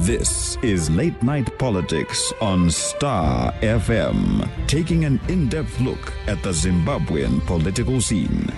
This is Late Night Politics on StarFM, taking an in-depth look at the Zimbabwean political scene.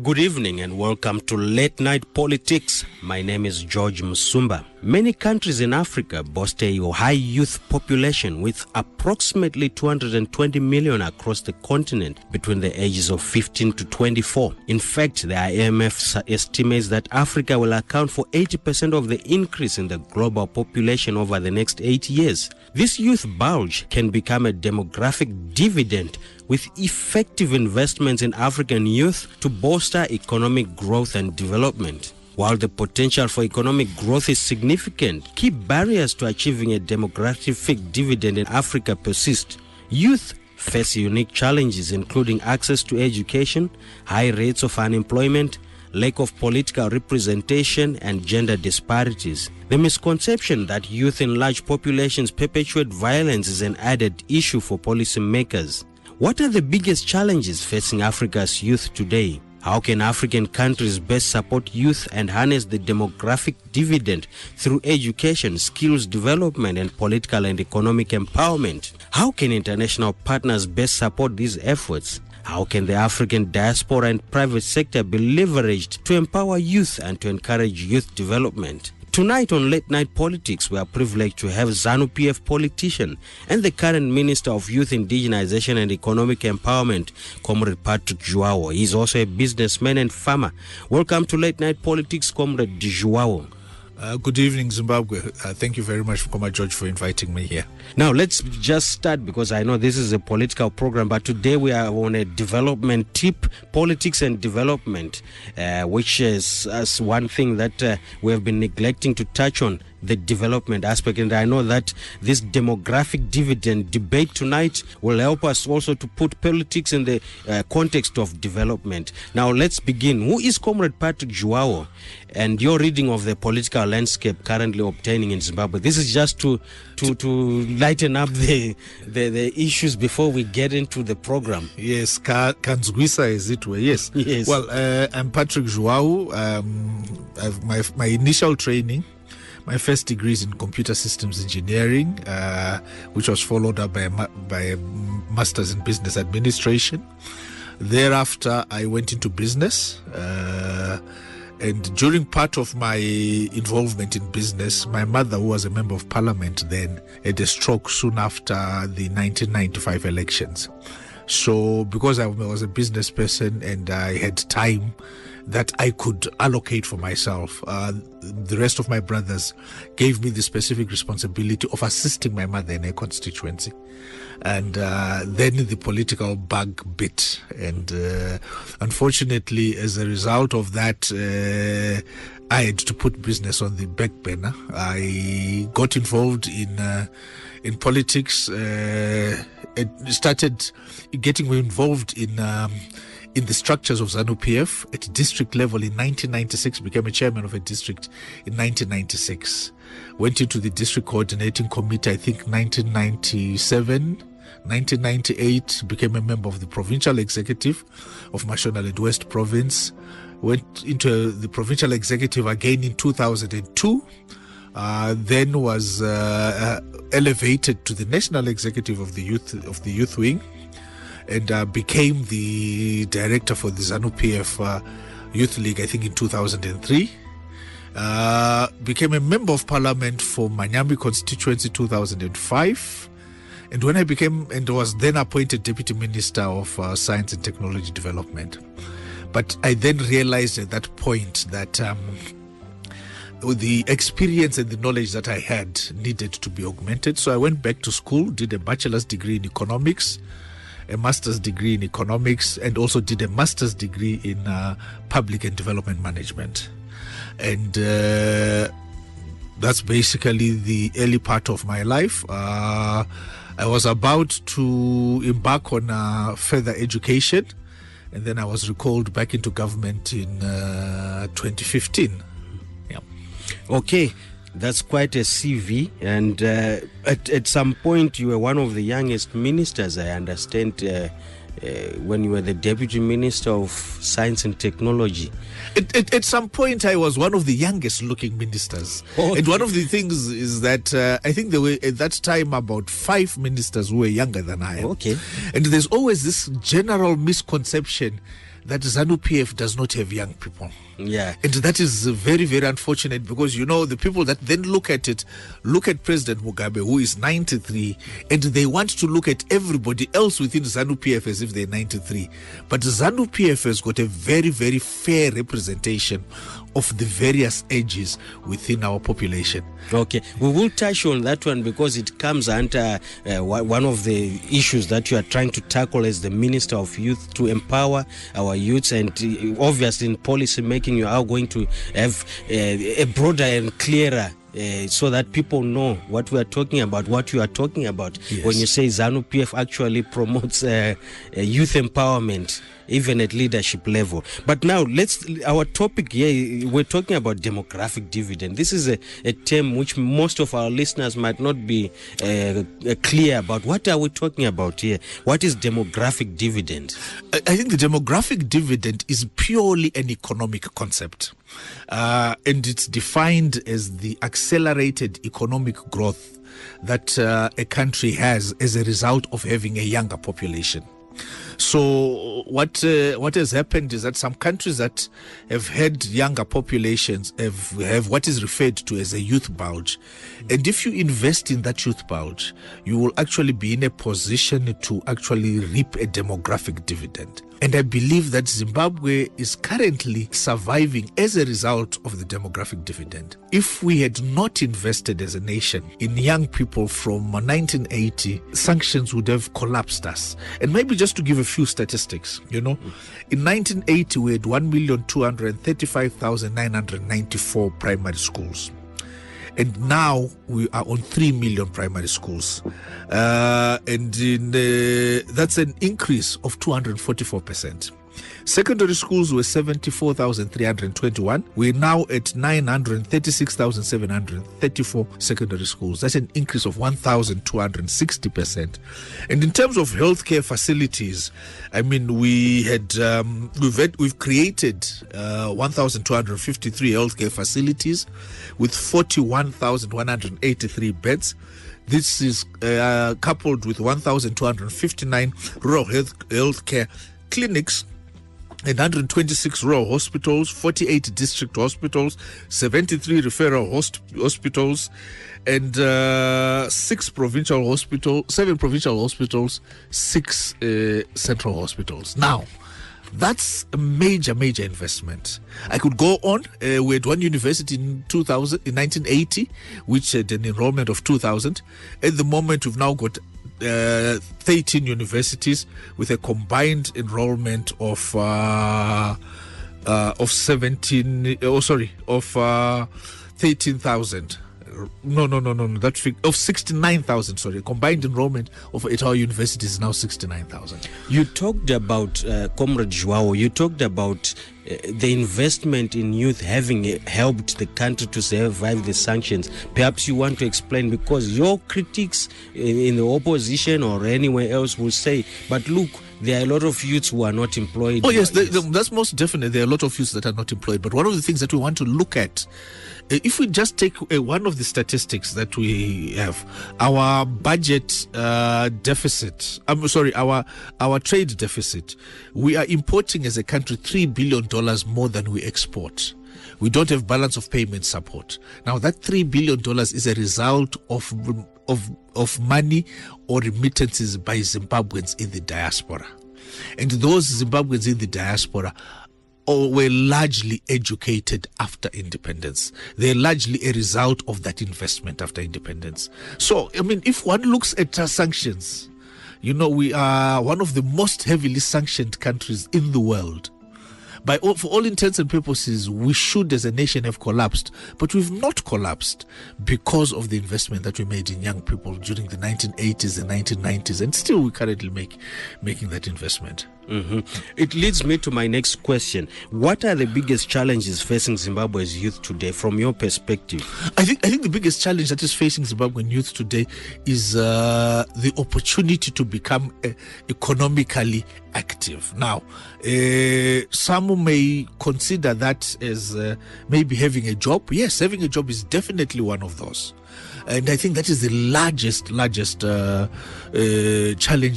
Good evening and welcome to Late Night Politics. My name is George Musumba. Many countries in Africa boast a high youth population with approximately 220 million across the continent between the ages of 15 to 24. In fact, the IMF estimates that Africa will account for 80% of the increase in the global population over the next 8 years. This youth bulge can become a demographic dividend with effective investments in African youth to bolster economic growth and development. While the potential for economic growth is significant, key barriers to achieving a demographic dividend in Africa persist. Youth face unique challenges including access to education, high rates of unemployment, lack of political representation, and gender disparities. The misconception that youth in large populations perpetuate violence is an added issue for policymakers. What are the biggest challenges facing Africa's youth today? How can African countries best support youth and harness the demographic dividend through education, skills development, and political and economic empowerment? How can international partners best support these efforts? How can the African diaspora and private sector be leveraged to empower youth and to encourage youth development? Tonight on Late Night Politics, we are privileged to have ZANU-PF politician and the current Minister of Youth Indigenization and Economic Empowerment, Comrade Patrick Zhuwao. He is also a businessman and farmer. Welcome to Late Night Politics, Comrade Zhuwao. Good evening, Zimbabwe. Thank you very much, Comrade George, for inviting me here. Now, let's just start because I know this is a political program, but today we are on a development tip, politics and development, which is one thing that we have been neglecting to touch on, the development aspect. And I know that this demographic dividend debate tonight will help us also to put politics in the context of development. Now, let's begin. Who is Comrade Patrick Zhuwao and your reading of the political landscape currently obtaining in Zimbabwe? This is just to lighten up the issues before we get into the program. Yes, Kanzwisa, as it were. Yes. Yes. Well, I'm Patrick Zhuwao. I have my initial training. My first degree is in computer systems engineering, which was followed up by a master's in business administration. Thereafter, I went into business. And during part of my involvement in business, my mother, who was a member of parliament then, had a stroke soon after the 1995 elections. So because I was a business person and I had time that I could allocate for myself, the rest of my brothers gave me the specific responsibility of assisting my mother in her constituency. And then the political bug bit. And unfortunately, as a result of that, I had to put business on the back burner. I got involved in politics, started getting involved in the structures of ZANU-PF at district level in 1996, became a chairman of a district in 1996. Went into the district coordinating committee, I think 1997, 1998, became a member of the provincial executive of Mashonaland West Province. Went into the provincial executive again in 2002. Then was elevated to the national executive of the youth wing, and became the director for the ZANU-PF Youth League, I think in 2003. Became a member of parliament for Manyambi constituency 2005. And when I was then appointed Deputy Minister of Science and Technology Development. But I then realized at that point that with the experience and the knowledge that I had needed to be augmented. So I went back to school, did a bachelor's degree in economics, a master's degree in economics, and also did a master's degree in public and development management. And that's basically the early part of my life. I was about to embark on further education, and then I was recalled back into government in 2015. Yeah. Okay. That's quite a CV, and at some point you were one of the youngest ministers, I understand, when you were the Deputy Minister of Science and Technology. At some point, I was one of the youngest looking ministers. Okay. And one of the things is that I think there were at that time about 5 ministers who were younger than I am. Okay. And there's always this general misconception that ZANU-PF does not have young people. Yeah. And that is very, very unfortunate, because, the people that then look at President Mugabe, who is 93, and they want to look at everybody else within ZANU-PF as if they're 93. But ZANU-PF has got a very, very fair representation of the various ages within our population. Okay, we will touch on that one because it comes under one of the issues that you are trying to tackle as the Minister of Youth, to empower our youths, and obviously in policy making you are going to have a broader and clearer so that people know what we are talking about, what you are talking about. Yes. When you say ZANU-PF actually promotes youth empowerment, even at leadership level. But now our topic here, we're talking about demographic dividend. This is a term which most of our listeners might not be clear about. What are we talking about here? What is demographic dividend? I think the demographic dividend is purely an economic concept. And it's defined as the accelerated economic growth that a country has as a result of having a younger population. So what has happened is that some countries that have had younger populations have what is referred to as a youth bulge. And if you invest in that youth bulge, you will actually be in a position to actually reap a demographic dividend. And I believe that Zimbabwe is currently surviving as a result of the demographic dividend. If we had not invested as a nation in young people from 1980, sanctions would have collapsed us. And maybe just to give a few statistics, in 1980 we had 1,235,994 primary schools. And now we are on 3 million primary schools. And that's an increase of 244%. Secondary schools were 74,321. We're now at 936,734 secondary schools. That's an increase of 1,260%. And in terms of healthcare facilities, I mean, we've created 1,253 healthcare facilities with 41,183 beds. This is coupled with 1,259 rural healthcare clinics, and 126 rural hospitals, 48 district hospitals, 73 referral hospitals, and 7 provincial hospitals, 6 central hospitals. Now, that's a major investment. I could go on. We had one university in 1980, which had an enrollment of 2,000. At the moment, we've now got 13 universities with a combined enrollment of 13,000. Of 69,000. Sorry, combined enrollment at our university is now 69,000. You talked about Comrade Zhuwao. You talked about the investment in youth having helped the country to survive the sanctions. Perhaps you want to explain, because your critics in the opposition or anywhere else will say, but look, there are a lot of youths who are not employed. Oh yes, that's most definitely. There are a lot of youths that are not employed. But one of the things that we want to look at, if we just take one of the statistics that we have, our budget deficit, our trade deficit, we are importing as a country $3 billion more than we export. We don't have balance of payment support. Now, that $3 billion is a result of money or remittances by Zimbabweans in the diaspora. And those Zimbabweans in the diaspora were largely educated after independence. They're largely a result of that investment after independence. So, I mean, if one looks at our sanctions, we are one of the most heavily sanctioned countries in the world. For all intents and purposes, we should as a nation have collapsed, but we've not collapsed because of the investment that we made in young people during the 1980s and 1990s, and still we're currently making that investment. It leads me to my next question. What are the biggest challenges facing Zimbabwe's youth today from your perspective? I think the biggest challenge that is facing Zimbabwean youth today is the opportunity to become economically active. Now, some may consider that as maybe having a job. Yes, having a job is definitely one of those. And I think that is the largest challenge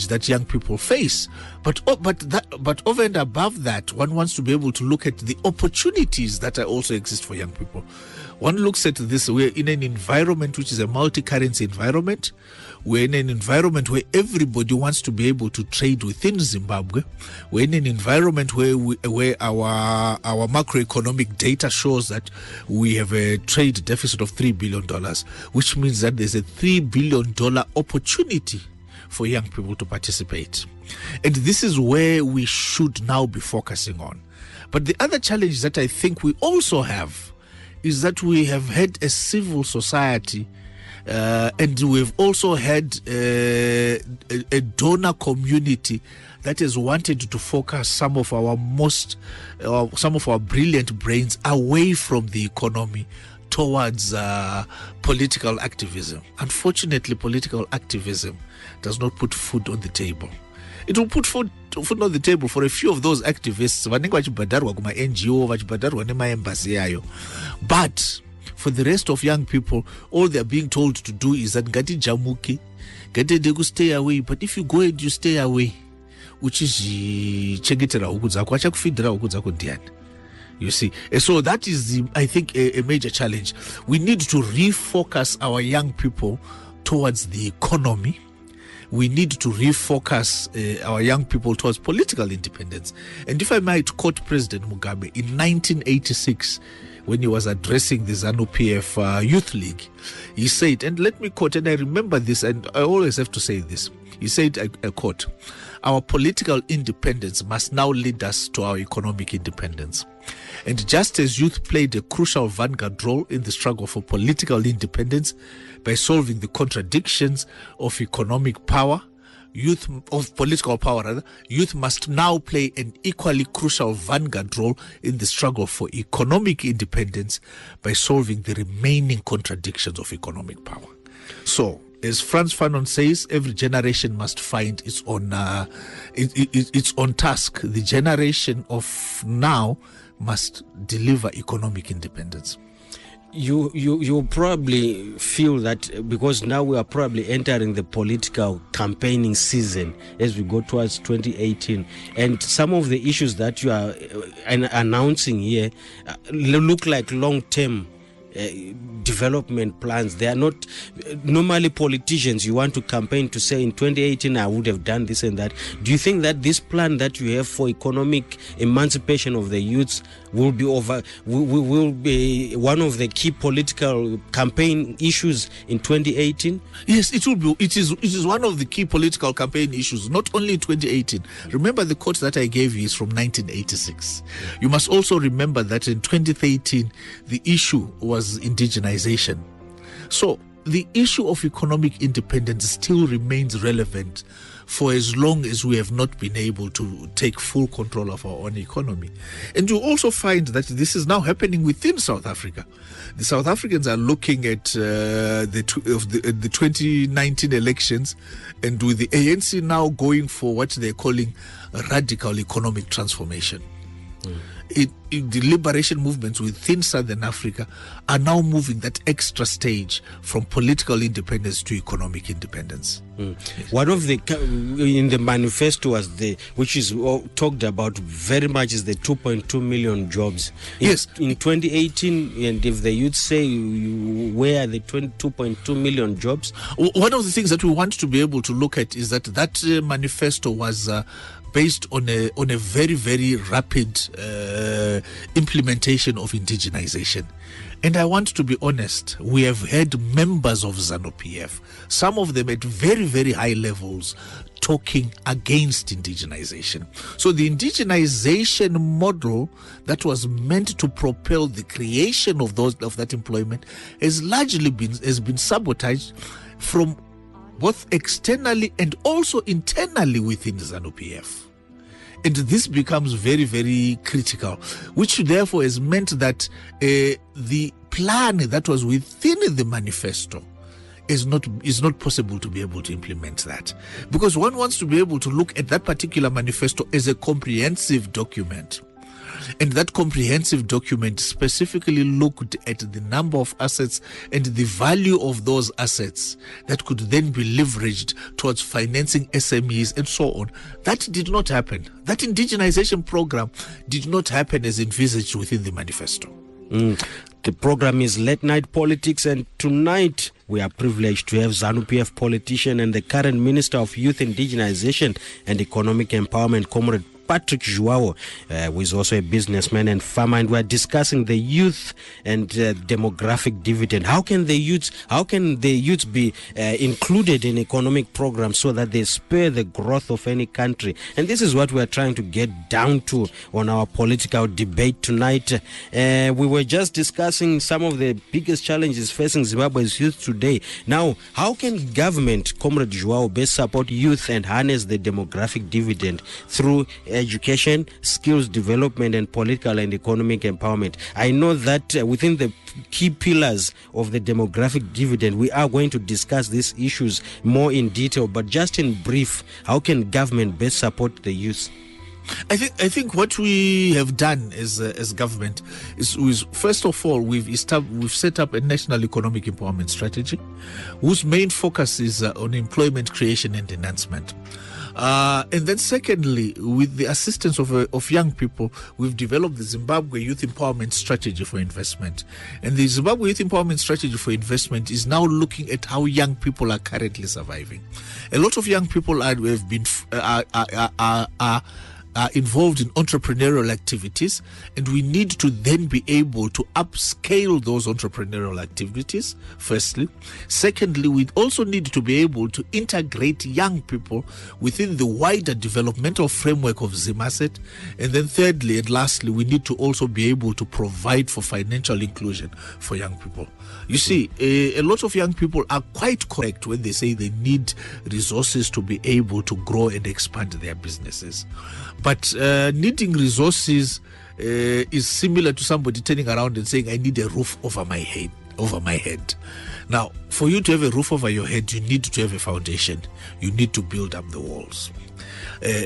that young people face. But over and above that, one wants to be able to look at the opportunities that also exist for young people. One looks at this, we're in an environment which is a multi-currency environment. We're in an environment where everybody wants to be able to trade within Zimbabwe. We're in an environment where our macroeconomic data shows that we have a trade deficit of $3 billion, which means that there's a $3 billion opportunity for young people to participate. And this is where we should now be focusing on. But the other challenge that I think we also have is that we have had a civil society and we've also had a donor community that has wanted to focus some of our brilliant brains away from the economy towards political activism. Unfortunately, political activism does not put food on the table. It will put food on the table for a few of those activists vanenge vachibhadharwa kuma-NGO vachibhadharwa nemaembassy yayo. But for the rest of young people, all they are being told to do is that ngatijamuke, ngatiende ku stay away. But if you go and you stay away, which is chengetera huku dzako, achakufidhira huku dzako ndiani? You see, so that is, I think, a major challenge. We need to refocus our young people towards the economy. We need to refocus our young people towards political independence. And if I might quote President Mugabe in 1986, when he was addressing the ZANU-PF Youth League, he said, and let me quote, and I remember this, and I always have to say this. He said, I quote, "Our political independence must now lead us to our economic independence. And just as youth played a crucial vanguard role in the struggle for political independence by solving the contradictions of economic power, political power, youth must now play an equally crucial vanguard role in the struggle for economic independence by solving the remaining contradictions of economic power." So, as Frantz Fanon says, every generation must find its own task. The generation of now must deliver economic independence. You probably feel that because now we are probably entering the political campaigning season as we go towards 2018, and some of the issues that you are announcing here look like long-term development plans. They are not normally politicians. You want to campaign to say in 2018 I would have done this and that. Do you think that this plan that you have for economic emancipation of the youths will be will be one of the key political campaign issues in 2018? Yes, it will be. It is one of the key political campaign issues, not only in 2018. Remember, the quote that I gave you is from 1986. You must also remember that in 2013 the issue was indigenization. So the issue of economic independence still remains relevant for as long as we have not been able to take full control of our own economy. And you also find that this is now happening within South Africa. The South Africans are looking at the 2019 elections, and with the ANC now going for what they're calling radical economic transformation. The liberation movements within Southern Africa are now moving that extra stage from political independence to economic independence. One of the in the manifesto was which is talked about very much is the 2.2 million jobs. Yes, in 2018, and if the youth say where are the 2.2 million jobs? One of the things that we want to be able to look at is that manifesto was based on a very, very rapid implementation of indigenization. And I want to be honest, we have had members of ZANU-PF, some of them at very, very high levels, talking against indigenization. So the indigenization model that was meant to propel the creation of that employment has largely been sabotaged from both externally and also internally within ZANU-PF. And this becomes very, very critical, which therefore has meant that the plan that was within the manifesto is not possible to be able to implement that, because one wants to be able to look at that particular manifesto as a comprehensive document. And that comprehensive document specifically looked at the number of assets and the value of those assets that could then be leveraged towards financing SMEs and so on. That did not happen. That indigenization program did not happen as envisaged within the manifesto. The program is Late Night Politics, and tonight we are privileged to have ZANU-PF politician and the current Minister of Youth Indigenization and Economic Empowerment, Comrade Patrick Zhuwao, who is also a businessman and farmer, and we're discussing the youth and demographic dividend. How can the youths be included in economic programs so that they spur the growth of any country? And this is what we're trying to get down to on our political debate tonight. We were just discussing some of the biggest challenges facing Zimbabwe's youth today. Now, how can government, Comrade Zhuwao, best support youth and harness the demographic dividend through education, skills development, and political and economic empowerment? I know that within the key pillars of the demographic dividend, we are going to discuss these issues more in detail, but just in brief, how can government best support the youth? I think what we have done as government is first of all we've set up a national economic empowerment strategy, whose main focus is on employment creation and enhancement. And then secondly, with the assistance of young people, we've developed the Zimbabwe Youth Empowerment Strategy for Investment. And the Zimbabwe Youth Empowerment Strategy for Investment is now looking at how young people are currently surviving. A lot of young people are involved in entrepreneurial activities, and we need to then be able to upscale those entrepreneurial activities, firstly. Secondly, we also need to be able to integrate young people within the wider developmental framework of Zimasset. And then thirdly and lastly, we need to also be able to provide for financial inclusion for young people. You see, a lot of young people are quite correct when they say they need resources to be able to grow and expand their businesses. But needing resources is similar to somebody turning around and saying, I need a roof over my head. Now, for you to have a roof over your head, you need to have a foundation. You need to build up the walls.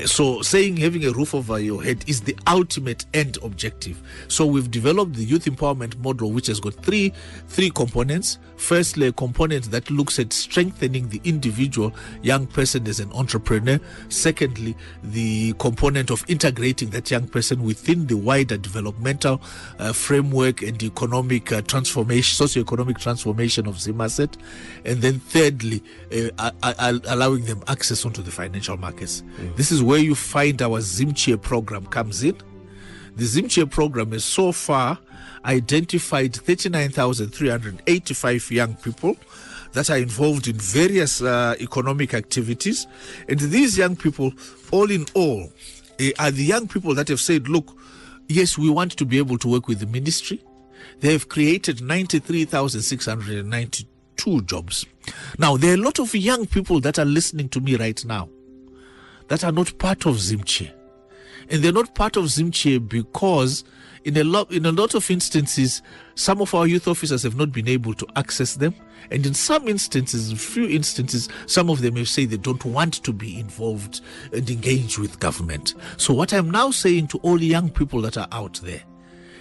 So saying having a roof over your head is the ultimate end objective. So we've developed the youth empowerment model, which has got three components. Firstly, a component that looks at strengthening the individual young person as an entrepreneur. Secondly, the component of integrating that young person within the wider developmental framework and economic transformation, socioeconomic transformation of Zimasset. And then thirdly, allowing them access onto the financial markets. This is where you find our Zimche program comes in. The Zimche program has so far identified 39,385 young people that are involved in various economic activities. And these young people, all in all, are the young people that have said, look, yes, we want to be able to work with the ministry. They have created 93,692 jobs. Now, there are a lot of young people that are listening to me right now that are not part of Zimche. And they're not part of Zimche because in a lot of instances, some of our youth officers have not been able to access them. And in some instances, few instances, some of them have said they don't want to be involved and engaged with government. So what I'm now saying to all young people that are out there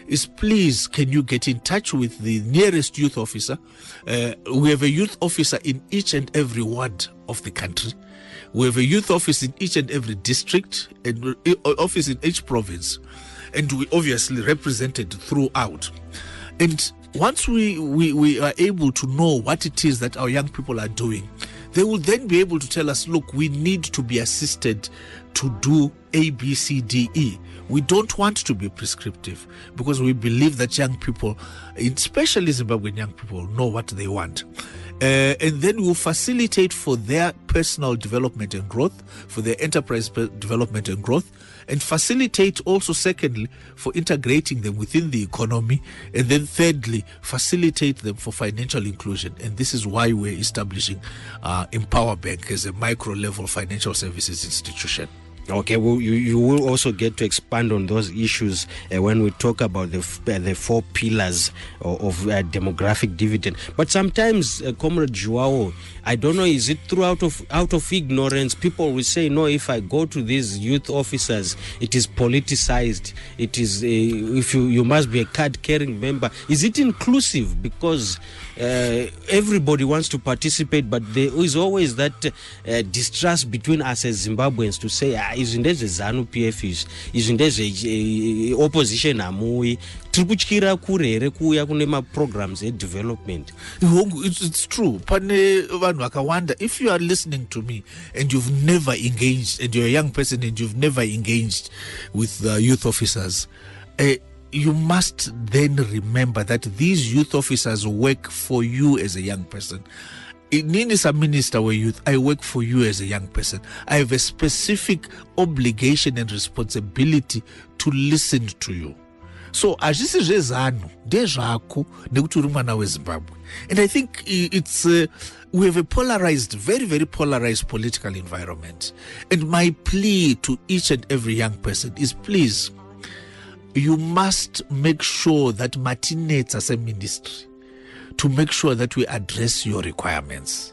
is, please, can you get in touch with the nearest youth officer? We have a youth officer in each and every ward of the country. We have a youth office in each and every district, and office in each province, and we obviously represented throughout. And once we are able to know what it is that our young people are doing, they will then be able to tell us, look, we need to be assisted to do A, B, C, D, E. We don't want to be prescriptive because we believe that young people, especially Zimbabwean young people, know what they want. And then we'll facilitate for their personal development and growth, for their enterprise development and growth, and facilitate also, secondly, for integrating them within the economy, and then thirdly, facilitate them for financial inclusion. And this is why we're establishing EmpowerBank as a micro-level financial services institution. Okay, well, you will also get to expand on those issues when we talk about the 4 pillars of demographic dividend. But sometimes, Comrade Zhuwao, I don't know, is it out of ignorance? People will say, no, if I go to these youth officers, it is politicized. It is if you must be a card-carrying member. Is it inclusive? Because everybody wants to participate, but there is always that distrust between us as Zimbabweans to say, isn't there ZANU PF, isn't there opposition amui tikuchikira kurere kuya kune programs of development. It's true. Pane vanhu vakawanda, if you are listening to me and you've never engaged, and you're a young person and you've never engaged with youth officers, you must then remember that these youth officers work for you as a young person. Nini is a minister or youth. I work for you as a young person. I have a specific obligation and responsibility to listen to you. So, azvisi zvezano ndezvako nekuti uri mwana weZimbabwe. And I think it's we have a polarized, very, very polarized political environment. And my plea to each and every young person is, please, you must make sure that Martinez as a ministry, to make sure that we address your requirements.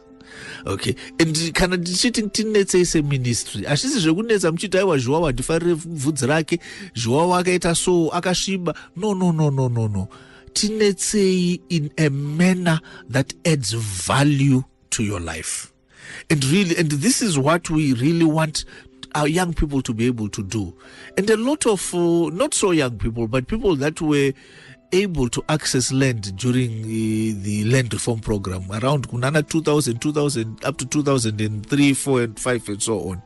Okay, and kana ndichiti tinetse ise ministry ashisi zvekunetsa muchiti aiwa Zhuwao andifarire bvudzi rake, Zhuwao akaita so akasviba. No. Tinetsei in a manner that adds value to your life. And this is what we really want our young people to be able to do. And a lot of not so young people, but people that were able to access land during the land reform program around kunana 2000 up to 2003, 4 and 5 and so on.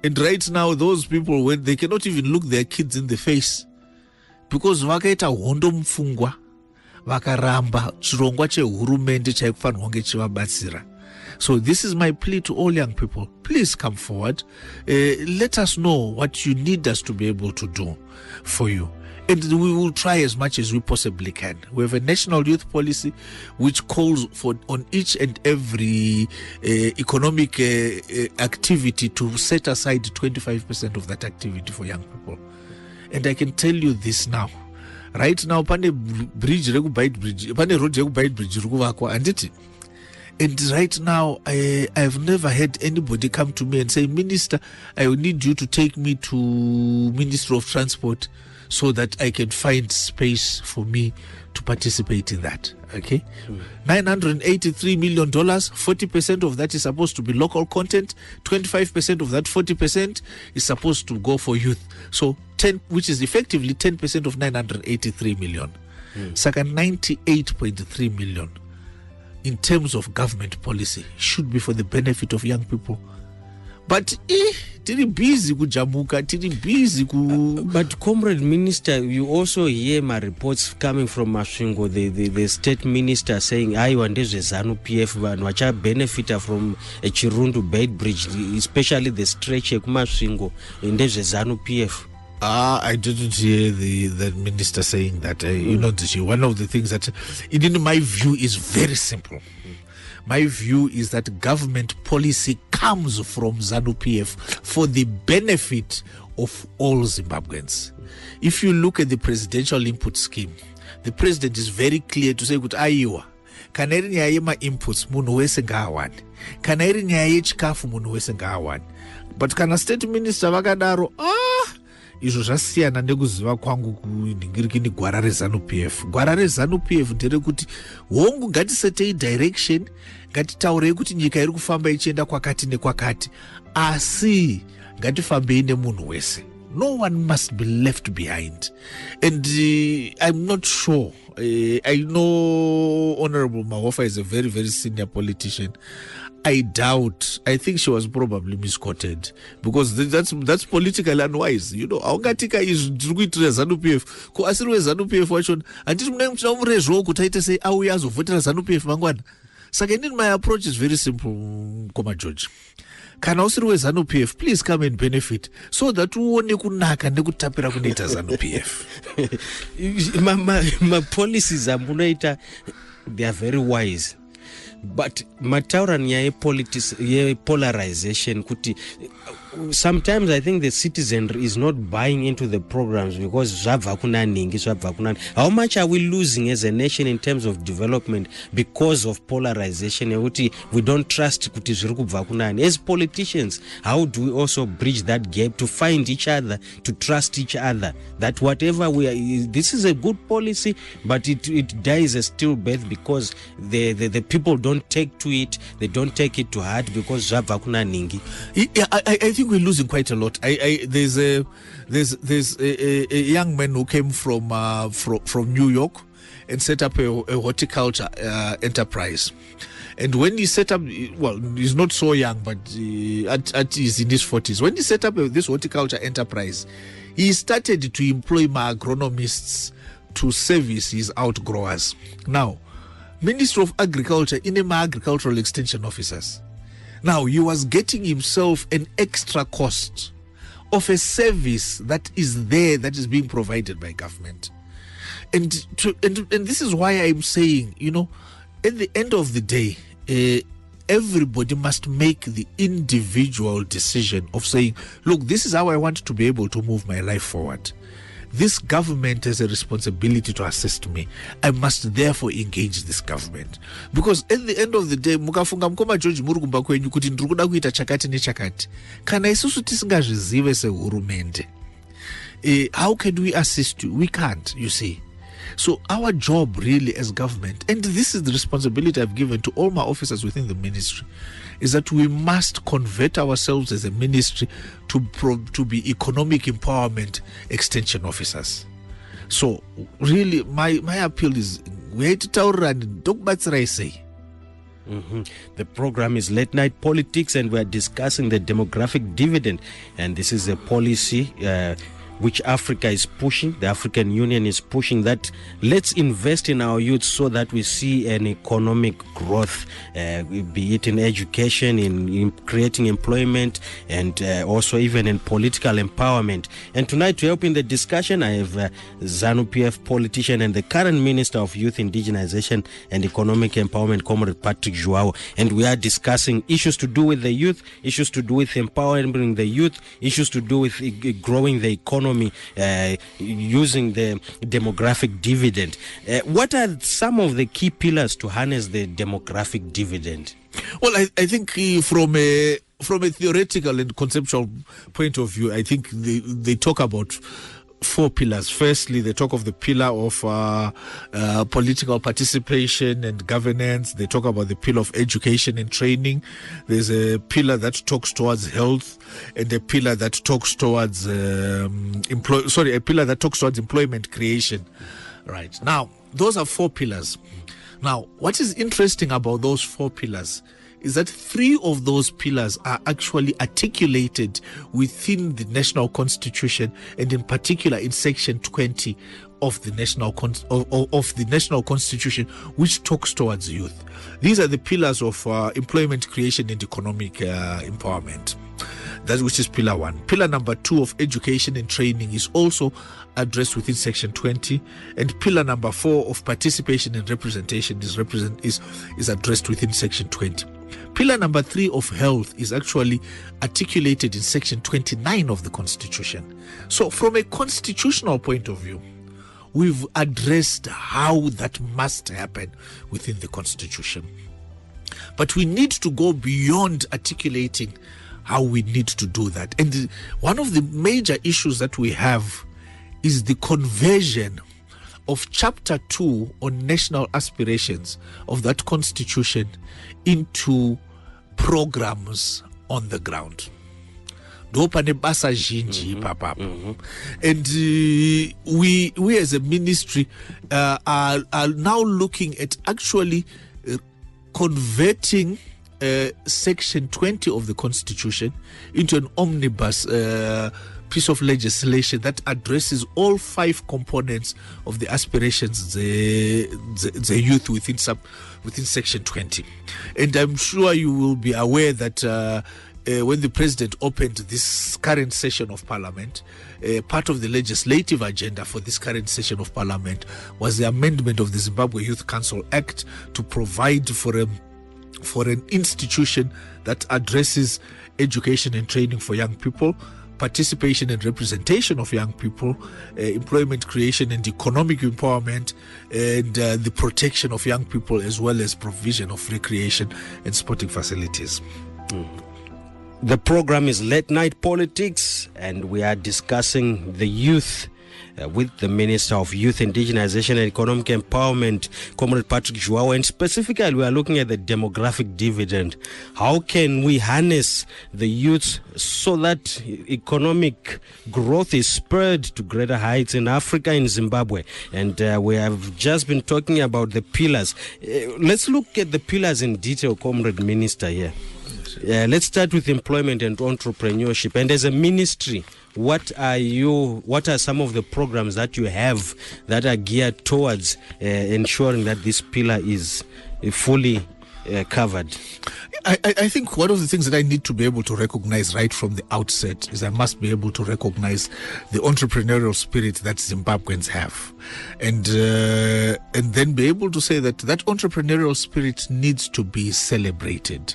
And right now those people, when they cannot even look their kids in the face because vakaita hondo mfungwa vakaramba chirongwa chehurumende chaikufanirwa kunge chivabatsira. So this is my plea to all young people. Please come forward. Let us know what you need us to be able to do for you. And we will try as much as we possibly can. We have a national youth policy which calls for on each and every economic activity to set aside 25% of that activity for young people. And I can tell you this now. Right now, pane bridge, pane road rekubait bridge rukuvakwa anditi. And right now, I've never had anybody come to me and say, Minister, I need you to take me to Ministry of Transport so that I can find space for me to participate in that. Okay? $983 million, 40% of that is supposed to be local content, 25% of that 40% is supposed to go for youth. So 10, which is effectively 10% of 983 million. Second, 98.3 million. In terms of government policy, should be for the benefit of young people. But tiri busy kujamuka, tiri busy But Comrade Minister, you also hear my reports coming from Masvingo, the state minister saying, aiwa ndezve ZANU PF vanhu vacha benefit from a Chirundu Bait Bridge, especially the stretch ekumasvingo ndezve ZANU PF. I didn't hear the minister saying that. One of the things that, in my view, is very simple. My view is that government policy comes from ZANU PF for the benefit of all Zimbabweans. If you look at the presidential input scheme, the president is very clear to say, aiwa, kana iri nyaya yema inputs munhu wese ngaawani, kana iri nyaya yechikafu munhu wese ngaawani. But kana state minister vakadaro, izvo zvasiyana nekuziva kwangu kuningirikini gwara rezANU PF. Gwara rezANU PF nderekuti hongu ngatisetei direction, ngatitaurei kuti nyika iri kufamba ichienda kwakati nekwakati, asi ngatifambei nemunhu wese. No one must be left behind. And I'm not sure. I know Honorable Mahofa is a very, very senior politician. I think she was probably misquoted because that's politically unwise. Aungatika is kuitira ZANU PF. Ko asiri weZANU PF wacho anditi muna murezvo kuti aite sei auya azovhotera ZANU PF mangwana. Saka inini my approach is very simple, Koma George. Kana usiri weZANU PF, please come and benefit so that uone kunaka nekutapira kunoita ZANU PF. My policies amunoita, they are very wise. but mataura ye polarization kuti sometimes I think the citizenry is not buying into the programs because how much are we losing as a nation in terms of development because of polarization? We don't trust kuti zviri kubva kunani. As politicians, how do we also bridge that gap to find each other, to trust each other, that whatever we are, this is a good policy, but it dies a stillbirth because the people don't take to it, they don't take it to heart because zvabva kunaningi. I think we're losing quite a lot. There's a young man who came from New York and set up a horticulture enterprise. And when he set up, well, he's not so young, but he's in his 40s. When he set up this horticulture enterprise, he started to employ my agronomists to service his outgrowers. Now, Minister of Agriculture in my agricultural extension officers. Now, he was getting himself an extra cost of a service that is there, that is being provided by government. And this is why I'm saying, at the end of the day, everybody must make the individual decision of saying, look, this is how I want to be able to move my life forward. This government has a responsibility to assist me. I must therefore engage this government. Because at the end of the day, mukafunga mkoma George muri kumba kwenyu kuti ndiri kuda kuita chakati nechakati. Kana isusu tisingazvizive sehurumende. How can we assist you? We can't, you see. So our job really as government, and this is the responsibility I've given to all my officers within the ministry, is that we must convert ourselves as a ministry to be economic empowerment extension officers. So really my appeal is we have to tell run I say. The program is Late Night Politics, and we are discussing the demographic dividend, and this is a policy which Africa is pushing, the African Union is pushing, that let's invest in our youth so that we see an economic growth, be it in education, in creating employment, and also even in political empowerment. And tonight, to help in the discussion, I have ZANU-PF politician and the current Minister of Youth, Indigenization and Economic Empowerment, Comrade Patrick Zhuwao. And we are discussing issues to do with the youth, issues to do with empowering the youth, issues to do with growing the economy, using the demographic dividend. What are some of the key pillars to harness the demographic dividend? Well, I think from a theoretical and conceptual point of view, I think they talk about four pillars. Firstly, they talk of the pillar of political participation and governance. They talk about the pillar of education and training. There's a pillar that talks towards health, and a pillar that talks towards employment creation. Right. Now, those are four pillars. Now, what is interesting about those four pillars is that three of those pillars are actually articulated within the national constitution, and in particular in section 20 of the national constitution, which talks towards youth. These are the pillars of employment creation and economic empowerment. That which is pillar one. Pillar number 2 of education and training is also addressed within section 20, and pillar number 4 of participation and representation is addressed within section 20. Pillar number 3 of health is actually articulated in section 29 of the Constitution. So from a constitutional point of view, we've addressed how that must happen within the Constitution. But we need to go beyond articulating how we need to do that. And one of the major issues that we have is the conversion of Chapter 2 on national aspirations of that Constitution into programs on the ground. And we as a ministry are now looking at actually converting section 20 of the Constitution into an omnibus piece of legislation that addresses all 5 components of the aspirations the youth within section 20. And I'm sure you will be aware that when the president opened this current session of parliament, part of the legislative agenda for this current session of parliament was the amendment of the Zimbabwe Youth Council Act to provide for a for an institution that addresses education and training for young people, participation and representation of young people, employment creation and economic empowerment, and the protection of young people, as well as provision of recreation and sporting facilities. The program is Late Night Politics, and we are discussing the youth with the Minister of Youth, Indigenization and Economic Empowerment, Comrade Patrick Zhuwao, and specifically we are looking at the demographic dividend. How can we harness the youth so that economic growth is spurred to greater heights in Africa, in Zimbabwe? And we have just been talking about the pillars. Let's look at the pillars in detail, Comrade Minister, here. Let's start with employment and entrepreneurship. And as a ministry, what are some of the programs that you have that are geared towards ensuring that this pillar is fully covered? I think one of the things that I need to be able to recognize right from the outset is I must be able to recognize the entrepreneurial spirit that Zimbabweans have, and then be able to say that entrepreneurial spirit needs to be celebrated.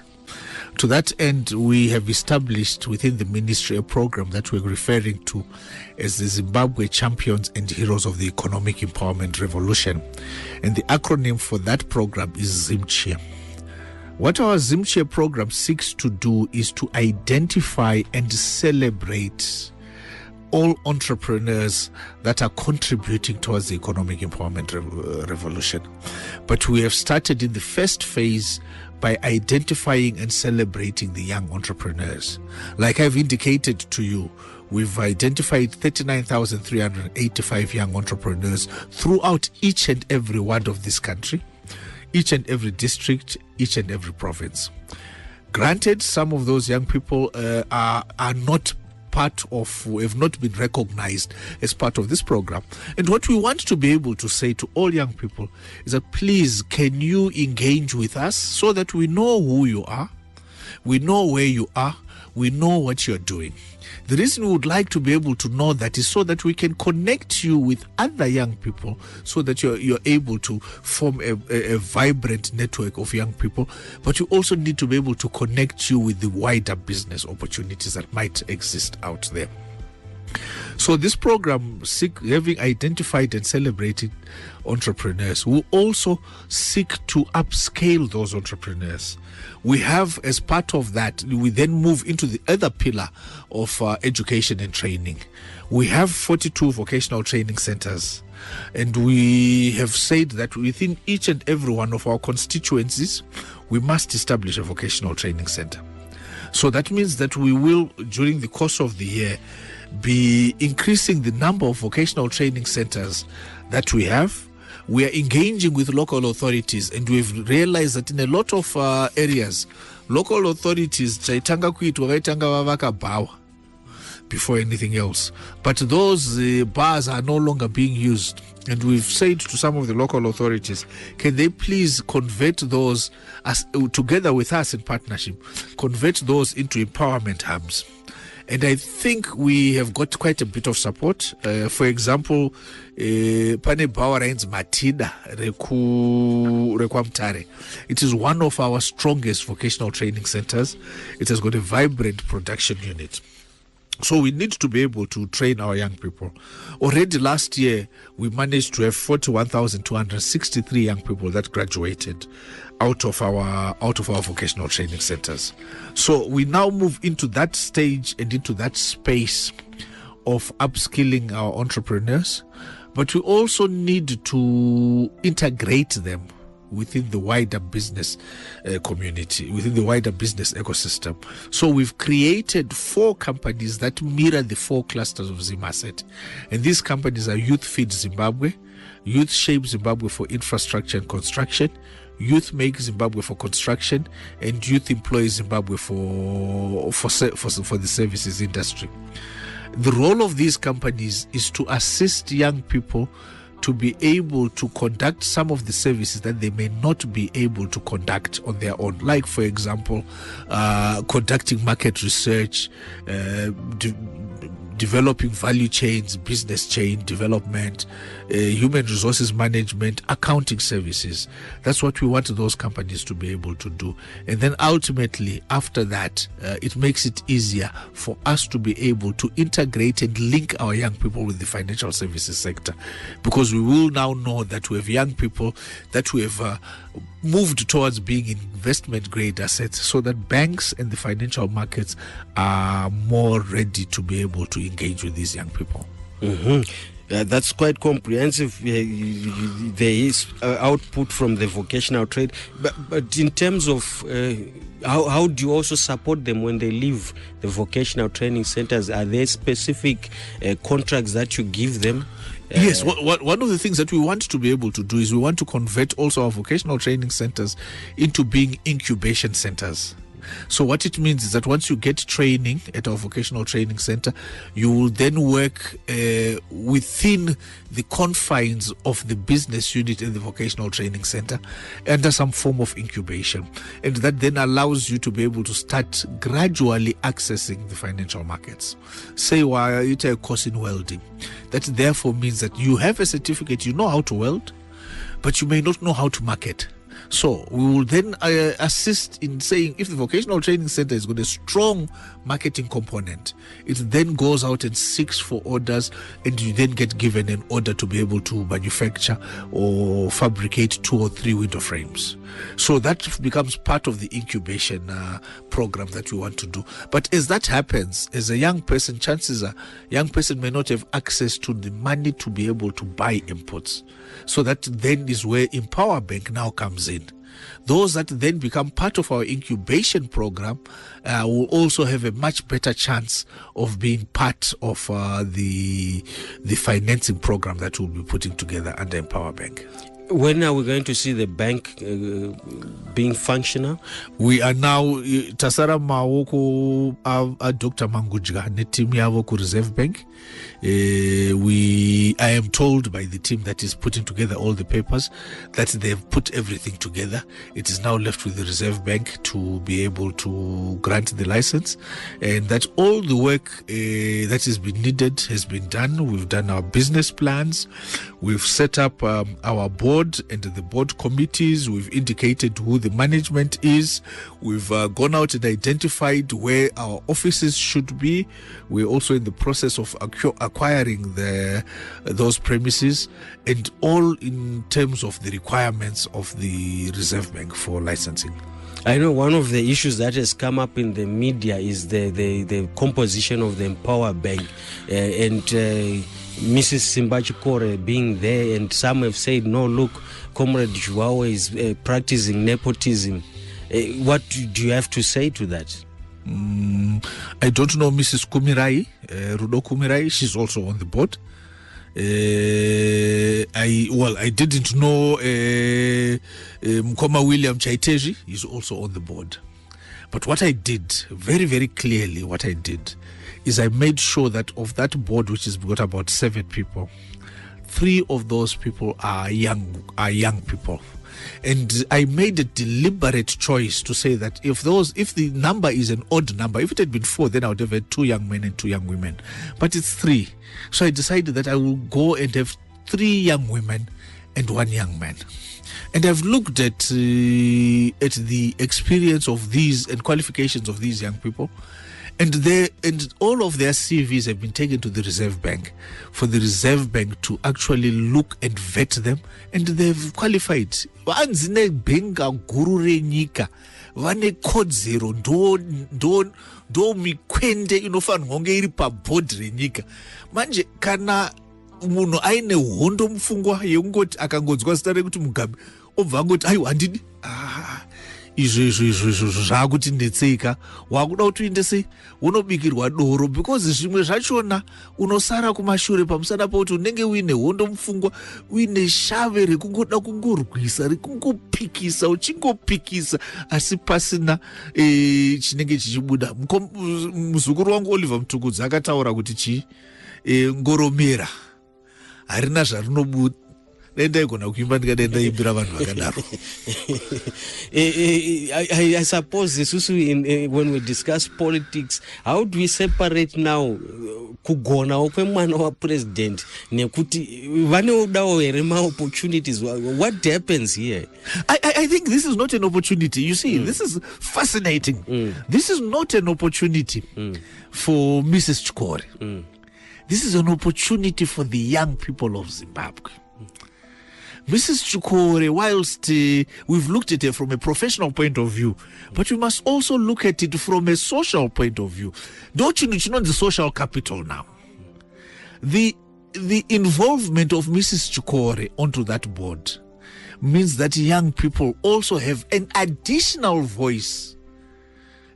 To that end, we have established within the ministry a program that we're referring to as the Zimbabwe Champions and Heroes of the Economic Empowerment Revolution. And the acronym for that program is ZIMCHE. What our ZIMCHE program seeks to do is to identify and celebrate all entrepreneurs that are contributing towards the economic empowerment revolution. But we have started in the first phase by identifying and celebrating the young entrepreneurs. Like I've indicated to you, we've identified 39,385 young entrepreneurs throughout each and every ward of this country, each and every district, each and every province. Granted, some of those young people are not part of, have not been recognized as part of this program. And what we want to be able to say to all young people is that please, can you engage with us so that we know who you are, we know where you are, we know what you're doing. The reason we would like to be able to know that is so that we can connect you with other young people, so that you're able to form a vibrant network of young people. But you also need to be able to connect you with the wider business opportunities that might exist out there. So this program, having identified and celebrated entrepreneurs, will also seek to upscale those entrepreneurs. We have, as part of that, we then move into the other pillar of education and training. We have 42 vocational training centers, and we have said that within each and every one of our constituencies, we must establish a vocational training center. So that means that we will, during the course of the year, be increasing the number of vocational training centers that we have. We are engaging with local authorities, and we've realized that in a lot of areas, local authorities before anything else. But those bars are no longer being used. And we've said to some of the local authorities, can they please convert those, together with us in partnership, convert those into empowerment hubs. And I think we have got quite a bit of support. For example, Pane Bawarain's Matida Rekwamtare. It is one of our strongest vocational training centers. It has got a vibrant production unit. So we need to be able to train our young people. Already last year, we managed to have 41,263 young people that graduated out of our vocational training centers. So we now move into that stage and into that space of upskilling our entrepreneurs, but we also need to integrate them within the wider business community, within the wider business ecosystem. So we've created 4 companies that mirror the 4 clusters of Zimaset. And these companies are Youth Feed Zimbabwe, Youth Shape Zimbabwe for infrastructure and construction, Youth Make Zimbabwe for construction, and Youth Employ Zimbabwe for the services industry. The role of these companies is to assist young people to be able to conduct some of the services that they may not be able to conduct on their own. Like, for example, conducting market research, developing value chains, business chain development, human resources management, accounting services. That's what we want those companies to be able to do. And then ultimately, after that, it makes it easier for us to be able to integrate and link our young people with the financial services sector, because we will now know that we have young people that we have moved towards being investment grade assets, so that banks and the financial markets are more ready to be able to engage with these young people. That's quite comprehensive. There is output from the vocational trade, but in terms of how do you also support them when they leave the vocational training centers? Are there specific contracts that you give them? Yes, one of the things that we want to be able to do is we want to convert also our vocational training centers into being incubation centers. So what it means is that once you get training at our vocational training center, you will then work within the confines of the business unit in the vocational training center under some form of incubation. And that then allows you to be able to start gradually accessing the financial markets. Say, while you take a course in welding, that therefore means that you have a certificate, you know how to weld, but you may not know how to market. So we will then assist in saying, if the vocational training center has got a strong marketing component, it then goes out and seeks for orders, and you then get given an order to be able to manufacture or fabricate 2 or 3 window frames. So that becomes part of the incubation program that we want to do. But as that happens, as a young person, chances are young person may not have access to the money to be able to buy inputs. So that then is where EmpowerBank now comes in. Those that then become part of our incubation program will also have a much better chance of being part of the financing program that we'll be putting together under EmpowerBank. When are we going to see the bank being functional? We are now tasara maoko Dr. Mangudja ne team yavo ku Reserve Bank. I am told by the team that is putting together all the papers that they've put everything together. It is now left with the Reserve Bank to be able to grant the license, and that all the work that has been needed has been done. We've done our business plans. We've set up our board and the board committees. We've indicated who the management is. We've gone out and identified where our offices should be. We're also in the process of acquiring those premises, and all in terms of the requirements of the Reserve Bank for licensing. I know one of the issues that has come up in the media is the composition of the EmpowerBank and Mrs. Simbachikore being there, and some have said, no, look, Comrade Zhuwao is practicing nepotism. What do you have to say to that? I don't know Mrs. Kumirai, Rudo Kumirai. She's also on the board. I didn't know Mkoma William Chaiteji is also on the board. But what I did, very, very clearly, what I did is I made sure that of that board, which has got about 7 people, 3 of those people are young people. And I made a deliberate choice to say that if the number is an odd number, if it had been 4, then I would have had 2 young men and 2 young women. But it's 3. So I decided that I will go and have 3 young women and 1 young man. And I've looked at the experience of these and qualifications of these young people. And all of their CVs have been taken to the Reserve Bank for the Reserve Bank to actually look and vet them, and they've qualified. Vanzine benga guru renyika vane kodzero ndo mikwende inofanirwa kunge iri paboard renyika. Manje kana munhu aine hondo mufungwa yekungoti akangodzwa zita rekuti Mugabe obva angoti aiwa handidi izvo zvakuti ndetseika wakuda kuti uendese unobikirwa doro, because zvimwe zvachona unosara kumashure pamusana pauti unenge uine hondo mufungwa, uine shave rekungoda kungorwisa, rekungopikisa, uchingopikisa asi pasina chinenge chichibuda. Muzukuru wangu Oliver Mtukudzi akataura kuti ngoromera harina zvarinobuda, I suppose this is when we discuss politics, how do we separate now kugona kwemwana wa president nekuti vanodawo here opportunities? What happens here? I think this is not an opportunity. You see, this is fascinating. This is not an opportunity for Mrs. Chikore. This is an opportunity for the young people of Zimbabwe. Mrs. Chikore, whilst we've looked at it from a professional point of view, but we must also look at it from a social point of view. Don't you know the social capital now? The involvement of Mrs. Chikore onto that board means that young people also have an additional voice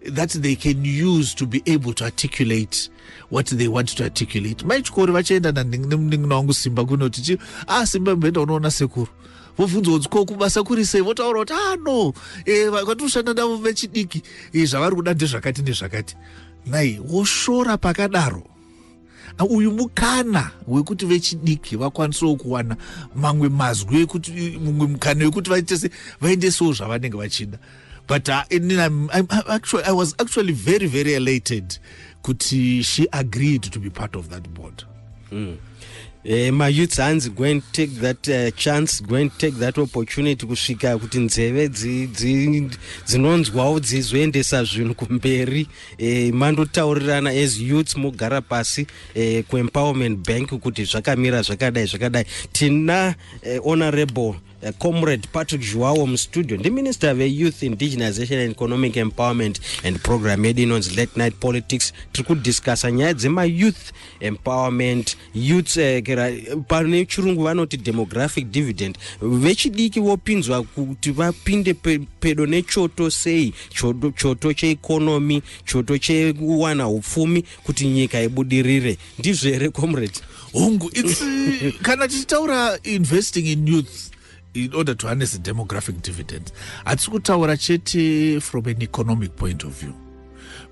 that they can use to be able to articulate what they want to articulate. My Chikore vachaenda nangu Simba kunoti Simba mbenda unoona sekuru vobvunza kuti ko kubasa kuri sei votaura kuti no kwatoshanda navo vechidiki zvavari kuda ndezvakati nezvakati. Nai woshora pakadaro uyu mukana wekuti vechidiki vakwanisawo kuwana mamwe mazwi ekuti mumwe mukana wekuti vaendesewo zvavanenge vachida. But I was actually very, very elated kuti she agreed to be part of that board. My youth hands go and take that chance, go and take that opportunity kusvika kuti nzeve dzinonzwawo dzizoendesa zvinhu kumberi. Mandotaurirana as youths mogara pasi kuEmpowerBank Bank kuti zvakamira zvakadai. Tina honorable Comrade Patrick Zhuwao studio, the Minister of Youth, Indigenization and Economic Empowerment and Program made in on Late Night Politics. We could discuss my youth empowerment, youth demographic dividend. Vechidiki wopinzwa kuti vapinde pedo nechoto sei choto che economy, choto che wana upfumi kuti nyika ibudirire. Ndizvo here comrade? It's kana tichitaura investing in youth in order to harness the demographic dividend. Atikutaura chete from an economic point of view.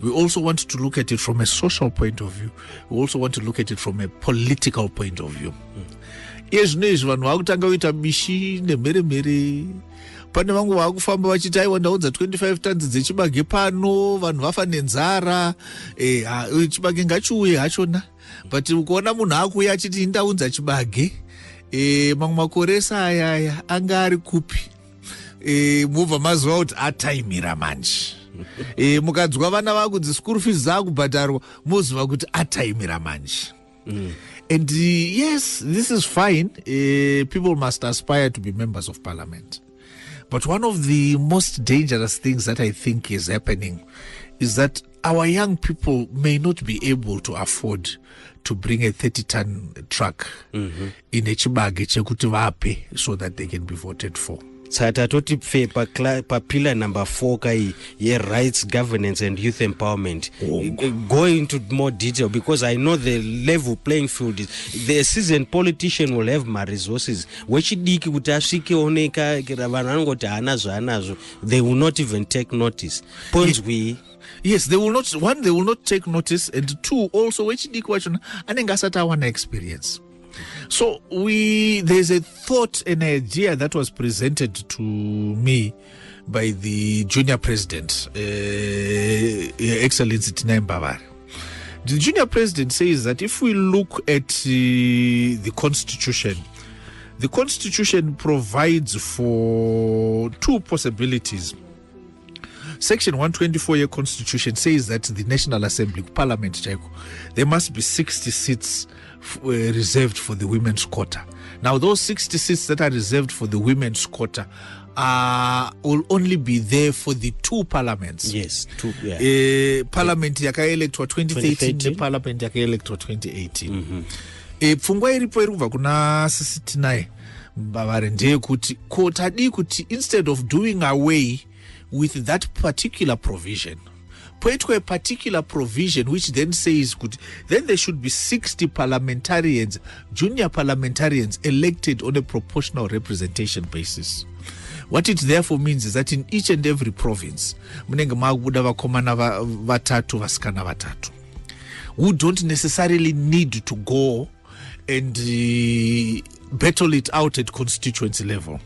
We also want to look at it from a social point of view. We also want to look at it from a political point of view. Izvi vanhu vakutanga kuita mishi nemhere. Pane vangu vakufamba vachiti aiwa ndaudza 25 tons dzechibage pano, vanhu vafa nenzara, chibage ngachiuye hachona. But ukaona munhu akuuya achiti ndaunza chibage, mamwe makore aya anga ari kupi, mubva mazuva kuti ataimira manje. Mukadzwa vana vakudzi school fees dzakubhadharwa moziva kuti ataimira manje. And yes, this is fine. People must aspire to be members of parliament. But one of the most dangerous things that I think is happening is that our young people may not be able to afford to bring a 30-ton truck in a chibage chekuti vape so that they can be voted for. Satatoti pa pillar number 4 kai ye rights, governance and youth empowerment. Go into more detail because I know the level playing field is the seasoned politician will have more resources. Wechidiki kuti asvike oneka vanangoti hanazo, they will not even take notice. Yes, they will not. One, they will not take notice, and two, also wechidiki wachona anenge asati awana experience. So there's a thought, an idea that was presented to me by the junior president, Excellency Tina Mbabare. The junior president says that if we look at the Constitution provides for two possibilities. Section 124 year Constitution says that the National Assembly, Parliament, there must be 60 seats reserved for the women's quota. Now, those 60 seats that are reserved for the women's quota will only be there for the two parliaments. Yes, two. Parliament yakaelectwa 2013, Parliament yakaelectwa 2018. Pfungwa iripo irikubva kuna sisitinaye Mbabare ndeyekuti kotadi kuti instead of doing away with that particular provision, poitwa a particular provision which then says then there should be 60 parliamentarians, junior parliamentarians elected on a proportional representation basis. What it therefore means is that in each and every province munenge makubuda vakomana vatatu vasikana vatatu who don't necessarily need to go and battle it out at constituency level.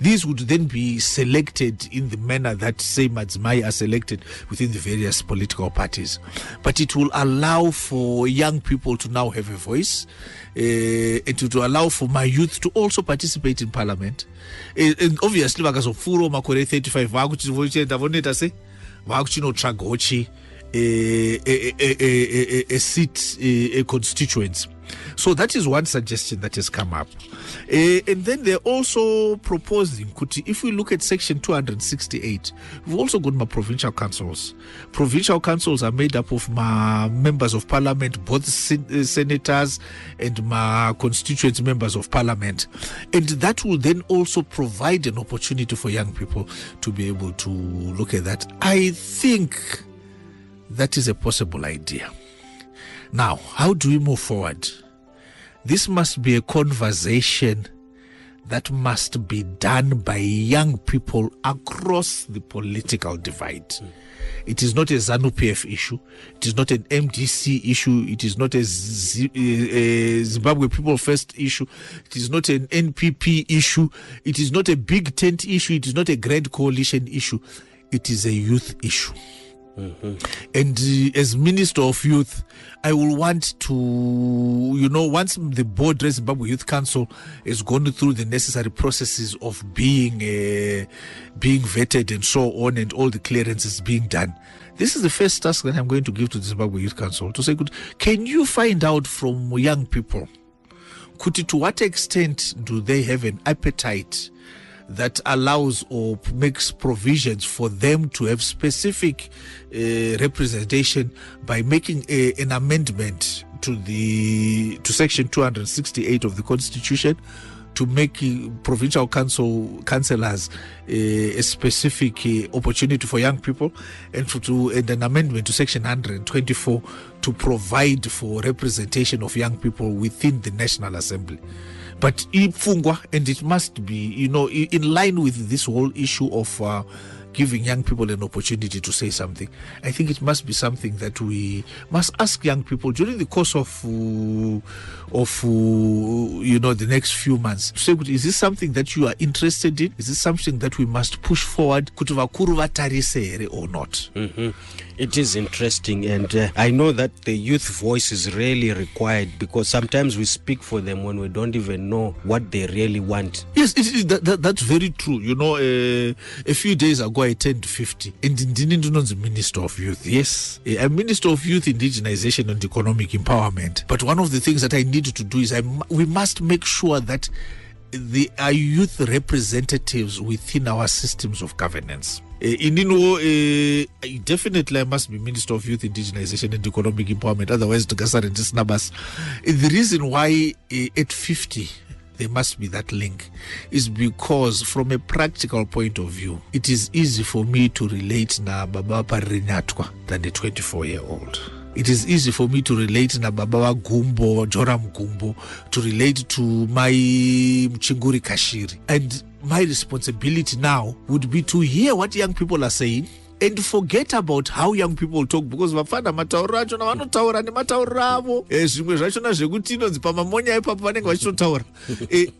These would then be selected in the manner that say Madzimai are selected within the various political parties. But it will allow for young people to now have a voice, and to allow for my youth to also participate in parliament. And obviously, vakazopfuura makore 35 vakuchienda voneta se vakuchinotsvagochi a seat, a constituency. So that is one suggestion that has come up. And then they're also proposing, if we look at section 268, we've also got my provincial councils. Provincial councils are made up of my members of parliament, both senators and my constituent members of parliament. And that will then also provide an opportunity for young people to be able to look at that. I think that is a possible idea. Now, how do we move forward? This must be a conversation that must be done by young people across the political divide. It is not a ZANU-PF issue. It is not an MDC issue. It is not a Zimbabwe People First issue. It is not an NPP issue. It is not a big tent issue. It is not a grand coalition issue. It is a youth issue. Mm-hmm. And as Minister of Youth, I will want to, once the board, Zimbabwe Youth Council, has gone through the necessary processes of being vetted and so on, and all the clearances being done, this is the first task that I'm going to give to the Zimbabwe Youth Council, to say, can you find out from young people, to what extent do they have an appetite that allows or makes provisions for them to have specific representation by making an amendment to section 268 of the Constitution to make provincial councillors a specific opportunity for young people, and and an amendment to section 124 to provide for representation of young people within the National Assembly. But and it must be, in line with this whole issue of giving young people an opportunity to say something. I think it must be something that we must ask young people during the course of the next few months. Say, is this something that you are interested in? Is this something that we must push forward? Kuti vakuru vatarise or not? Mm-hmm. It is interesting, and I know that the youth voice is really required, because sometimes we speak for them when we don't even know what they really want. Yes, that's very true. A few days ago I turned 50, and the Minister of Youth. Yes, I'm Minister of Youth, Indigenization and Economic Empowerment. But one of the things that I need to do is we must make sure that there are youth representatives within our systems of governance. Definitely I must be Minister of Youth, Indigenization and Economic Empowerment, otherwise the numbers. The reason why at 50 there must be that link is because from a practical point of view, it is easy for me to relate na baba parinyatwa than a 24-year-old. It is easy for me to relate na Baba Gumbo, Joram Gumbo, to relate to my Mchinguri Kashiri. And my responsibility now would be to hear what young people are saying and forget about how young people talk, because vafana matauro acho na vanotaura nematauro avo zvimwe zvachona zvekuti inonzi pamamonya ipapo vanenge vachitotaura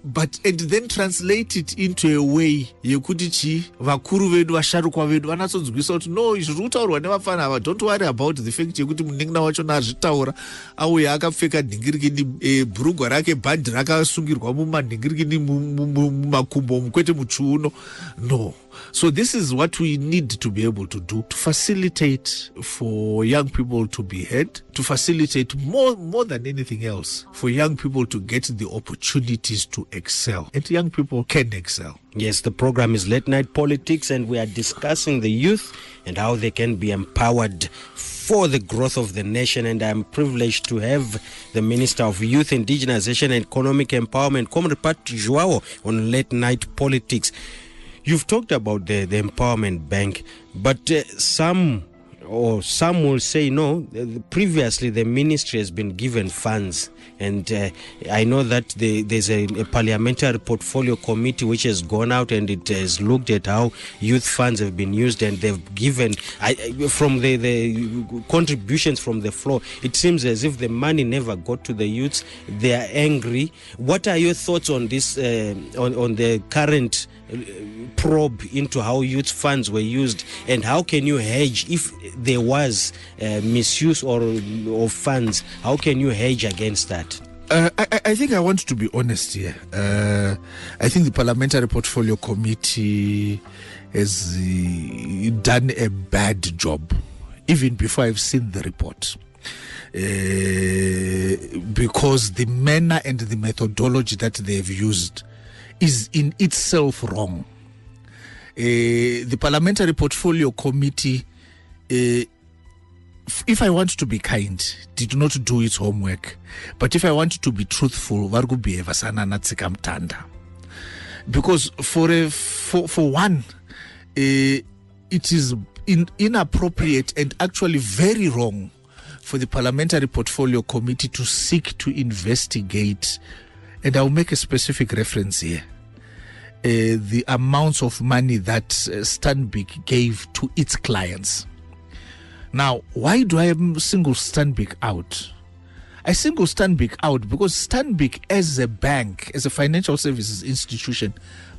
but and then translate it into a way yekuti vakuru vedu vasharukwa vedu vanatsodzwisa kuti no, izvi zviri kutaurwa nevafana ava, don't worry about the fact yekuti munin'ina wachona azvitaura auya akapfeka nhingirikini bhurugwa rake bhandi rakasungirwa mumanhingirikini mumakumbo mukwete muchiuno. No. So this is what we need to be able to do, to facilitate for young people to be heard, to facilitate more than anything else, for young people to get the opportunities to excel. And young people can excel. Yes, the program is Late Night Politics, and we are discussing the youth and how they can be empowered for the growth of the nation. And I'm privileged to have the Minister of Youth, Indigenization and Economic Empowerment, Comrade Patrick Zhuwao, on Late Night Politics. You've talked about the Empowerment Bank, but some will say no. Previously, the ministry has been given funds And I know that there's a parliamentary portfolio committee which has gone out and it has looked at how youth funds have been used, and they've given, from the contributions from the floor, it seems as if the money never got to the youths. They are angry. What are your thoughts on this, on the current probe into how youth funds were used, and how can you hedge if there was misuse of funds? How can you hedge against that? I think I want to be honest here. I think the Parliamentary Portfolio Committee has done a bad job, even before I've seen the report. Because the manner and the methodology that they've used is in itself wrong. The Parliamentary Portfolio Committee, if I want to be kind, did not do its homework. But if I want to be truthful, because for one, it is inappropriate and actually very wrong for the Parliamentary Portfolio Committee to seek to investigate, and I'll make a specific reference here, the amounts of money that Stanbic gave to its clients. Now, why do I single Stanbic out? I single Stanbic out because Stanbic as a bank, as a financial services institution,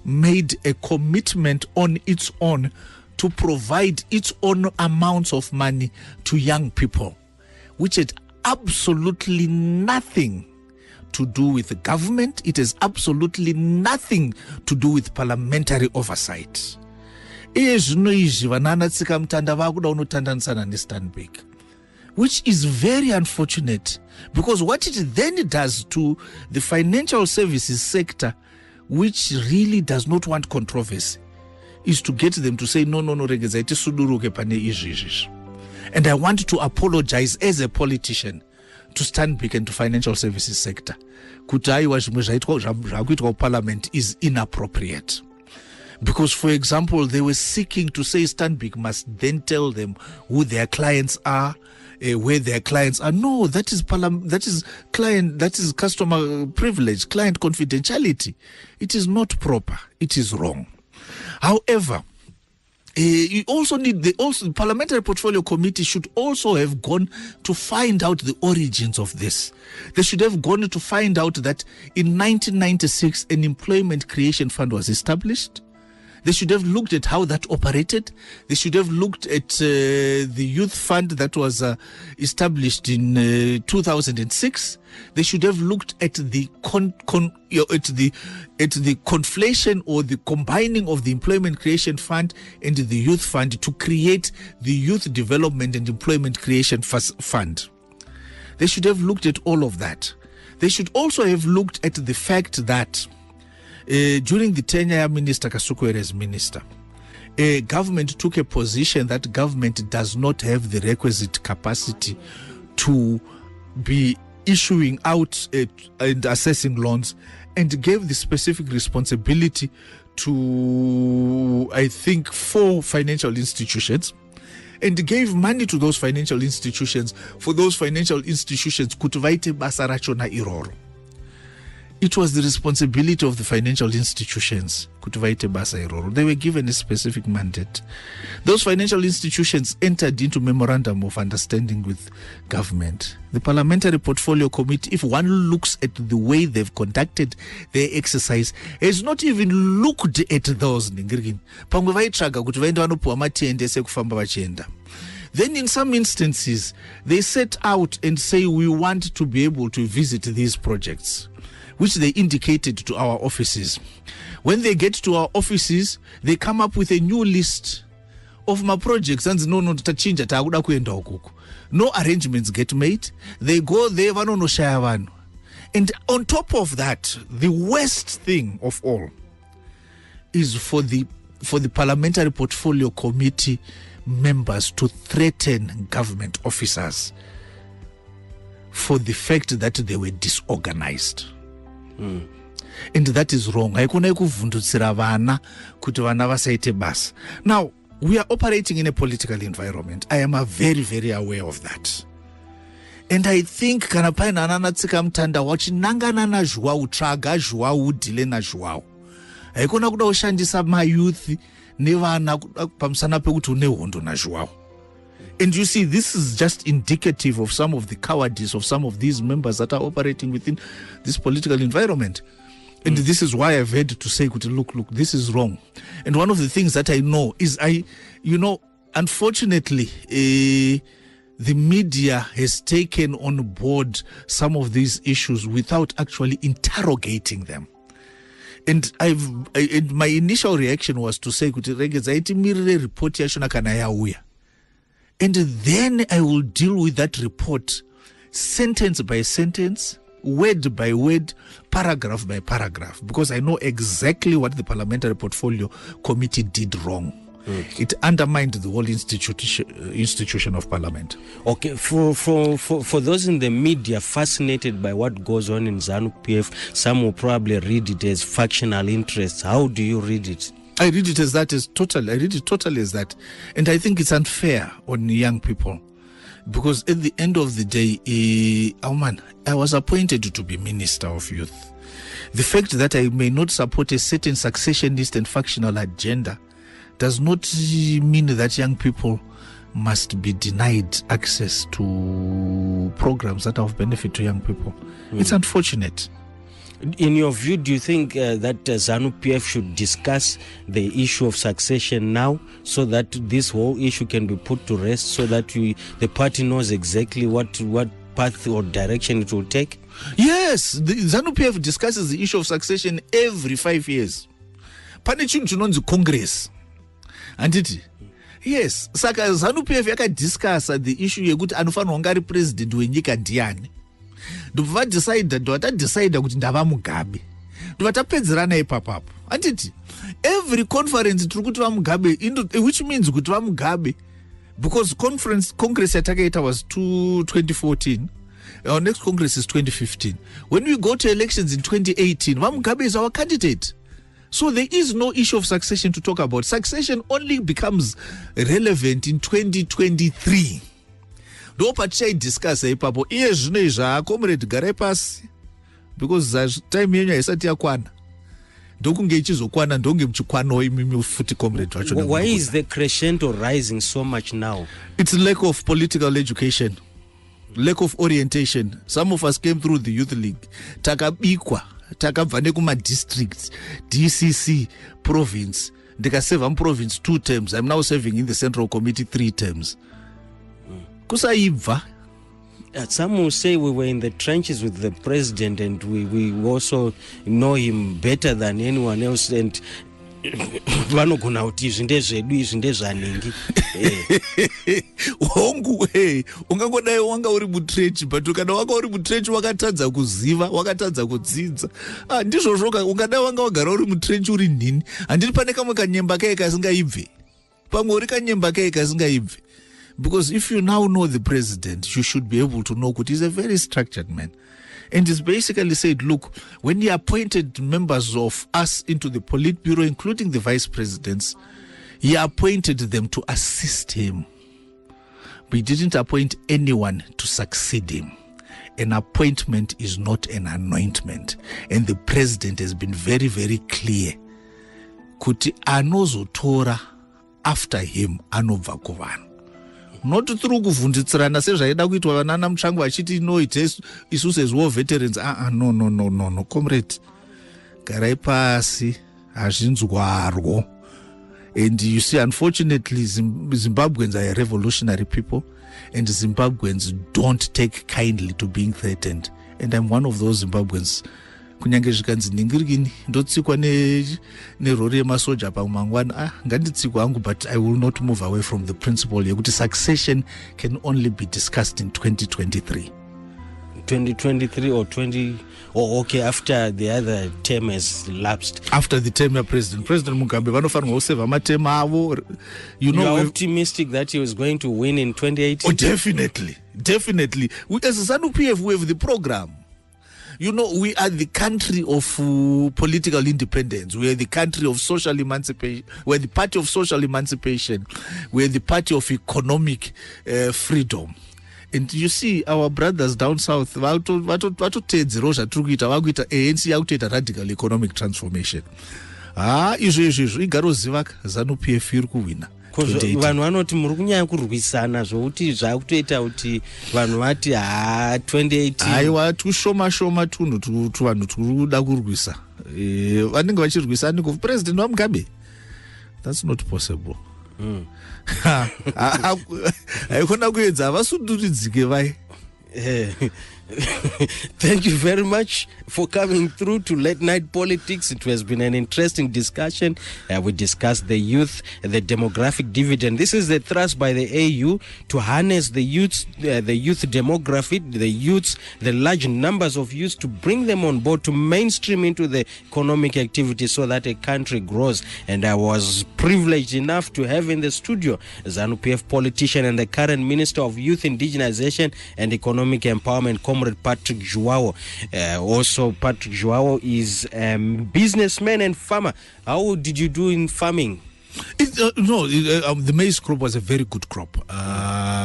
made a commitment on its own to provide its own amounts of money to young people, which had absolutely nothing to do with the government. It has absolutely nothing to do with parliamentary oversight. Which is very unfortunate, because what it then does to the financial services sector, which really does not want controversy, is to get them to say, no, and I want to apologize as a politician to Stanbic and to financial services sector. Parliament is inappropriate. Because, for example, they were seeking to say Stanbic must then tell them who their clients are, where their clients are. No, that is customer privilege, client confidentiality. It is not proper. It is wrong. However, you also need the Parliamentary Portfolio Committee should also have gone to find out the origins of this. They should have gone to find out that in 1996 an employment creation fund was established. They should have looked at how that operated. They should have looked at the youth fund that was established in 2006. They should have looked at the conflation or the combining of the employment creation fund and the youth fund to create the youth development and employment creation fund. They should have looked at all of that. They should also have looked at the fact that during the tenure of Minister Kasuku as minister, government took a position that government does not have the requisite capacity to be issuing out and assessing loans, and gave the specific responsibility to, I think, 4 financial institutions, and gave money to those financial institutions for those financial institutions kutuvaite basa rachona iroro. It was the responsibility of the financial institutions. They were given a specific mandate. Those financial institutions entered into memorandum of understanding with government. The Parliamentary Portfolio Committee, if one looks at the way they've conducted their exercise, has not even looked at those. Then in some instances, they set out and say, we want to be able to visit these projects, which they indicated to our offices. When they get to our offices, they come up with a new list of my projects, and no arrangements get made. They go there, and on top of that, the worst thing of all is for the Parliamentary Portfolio Committee members to threaten government officers for the fact that they were disorganized. And that is wrong. Now, we are operating in a political environment. I am very, very aware of that. And I think kana paina nana tsika mtanda wachinangana na Zhuwao, tsvaga Zhuwao, udhile na Zhuwao. Haikona kuda kushandisa mayouth nevana pamusana pekuti une hondo na Zhuwao. And you see, this is just indicative of some of the cowardice of some of these members that are operating within this political environment. And this is why I've had to say, look, this is wrong. And one of the things that I know is unfortunately, the media has taken on board some of these issues without actually interrogating them. And my initial reaction was to say, report and then I will deal with that report sentence by sentence, word by word, paragraph by paragraph, because I know exactly what the Parliamentary Portfolio Committee did wrong. It undermined the whole institution of Parliament. Okay, for those in the media fascinated by what goes on in ZANU-PF, some will probably read it as factional interests. How do you read it? I read it as that. I read it totally as that. And I think it's unfair on young people. Because at the end of the day, I was appointed to be Minister of Youth. The fact that I may not support a certain successionist and factional agenda does not mean that young people must be denied access to programs that are of benefit to young people. It's unfortunate. In your view, do you think that ZANU-PF should discuss the issue of succession now, so that this whole issue can be put to rest, so that the party knows exactly what path or direction it will take? Yes, the ZANU-PF discusses the issue of succession every 5 years. Pane chinhu chinonzi Congress. Anditi? Yes, saka ZANU-PF yakadiscussa the issue yekuti anofanirwa kunge ari president wenyika ndiani. Ndovadecide kuti ndava Mugabe. Ndovatapedzerana ipapapo. Anditi? Every conference tiri kuti vaMugabe, which means kuti vaMugabe, because Congress yatakaita was 2014. Our next Congress is 2015. When we go to elections in 2018, vaMugabe is our candidate. So there is no issue of succession to talk about. Succession only becomes relevant in 2023. Do discuss ipapo iye zvino izva comrade garai pasi, because time yenyu haisati yakwana. Ndokunge ichizokwana ndonge mchikwanawo imimi futi comrade wacho. Why is the crescendo rising so much now? It's lack of political education, lack of orientation. Some of us came through the youth league. Takabikwa, takabva nekuma districts, DCC, province. Ndikaseva province 2 terms. I'm now serving in the Central Committee 3 terms. Kusaibva. Some will say we were in the trenches with the president, and we also know him better than anyone else, and vanogona kuti izvi ndezvedu izvi ndezvanhingi. Hongu ungangodai wanga uri mutrench, but kana wanga uri mutrench wakatadza kuziva, wakatadza kudzidza, ndizvozvo ungadai wanga wagara uri mutrench uri nhini. Handiti pane kamwe kanyemba kai kasingaibve, pamwe uri kanyemba kai kasingaibve. Because if you now know the president, you should be able to know that he's a very structured man. And he's basically said, look, when he appointed members of us into the Politburo, including the vice presidents, he appointed them to assist him. But he didn't appoint anyone to succeed him. An appointment is not an anointment. And the president has been very, very clear. Kuti anozotora after him anobva kuvanhu. Not through kuvhunditsirana sezvaida kuitwa vanana Mutsvangu vachiti no it is isusu as war veterans. No comrade, garai pasi, hazvinzwarwo. And you see, unfortunately, Zimbabweans are a revolutionary people, and Zimbabweans don't take kindly to being threatened. And I'm one of those Zimbabweans. Kunyange zvikanzi ndingirikini ndotsikwa nerori yemasoja pamangwana, nganditsikwa hangu, but I will not move away from the principle yekuti succession can only be discussed in 2023. 2023 or 20, okay, after the other term has lapsed. After the term of President Mugabe vanofanirwa kuseva matema avo. You are optimistic that he was going to win in 2018? Oh, definitely. We, as a ZANU-PF, we have the program. You know, we are the country of political independence. We are the country of social emancipation. We are the party of social emancipation. We are the party of economic freedom. And you see our brothers down south vatotedzerawo zvatiri kuita vakuita ANC yakutoita radical economic transformation. Izvo igaro ziva ZANU-PF iri kuwina. Vanhu vanoti muri kunyanya kurwisana zvokuti zvakutoita kuti vanhu vati 2018 aiwa tushoma tunhu tuvanhu turi kuda kurwisa vanenge vachirwisana president waMugabe. That's not possible. Haikona kuedza vasunduridzike vai. Thank you very much for coming through to Late Night Politics. It has been an interesting discussion. We discussed the youth, the demographic dividend. This is the thrust by the AU to harness the youth demography, the youths, the large numbers of youths, to bring them on board, to mainstream into the economic activity so that a country grows. And I was privileged enough to have in the studio ZANU-PF politician and the current Minister of Youth Indigenization and Economic Empowerment, Comrade Patrick Zhuwao. Also, Patrick Zhuwao is a businessman and farmer. How did you do in farming? The maize crop was a very good crop.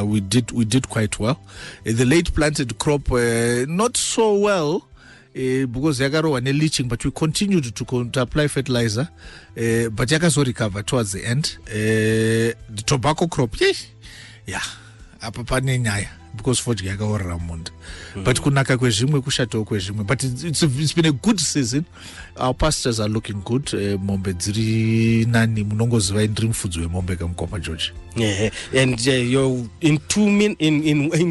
We did quite well. The late planted crop, not so well. Because yakarowa leaching, but we continued to apply fertilizer, but yakazo recover towards the end. The tobacco crop, yeah, apa pane nyaya, because fodya yakaorera munda. But kunaka kwezvimwe kushatawo kwezvimwe. But it's been a good season. Our pastures are looking good. Mombe dziri nani munongoziva ndiri mufudzi wemombe kaMukoma George. Yeah, and in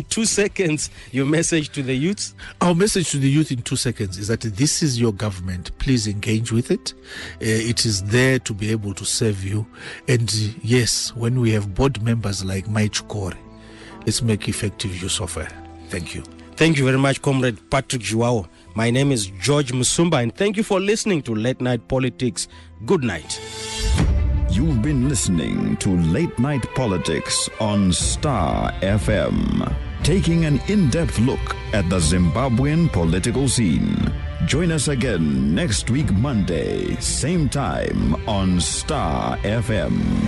2 seconds, your message to the youth? Our message to the youth in 2 seconds is that this is your government. Please engage with it. It is there to be able to serve you. And yes, when we have board members like Maichukore, let's make effective use of her. Thank you. Thank you very much, Comrade Patrick Zhuwao. My name is George Musumba, and thank you for listening to Late Night Politics. Good night. You've been listening to Late Night Politics on StarFM, taking an in-depth look at the Zimbabwean political scene. Join us again next week, Monday, same time on StarFM.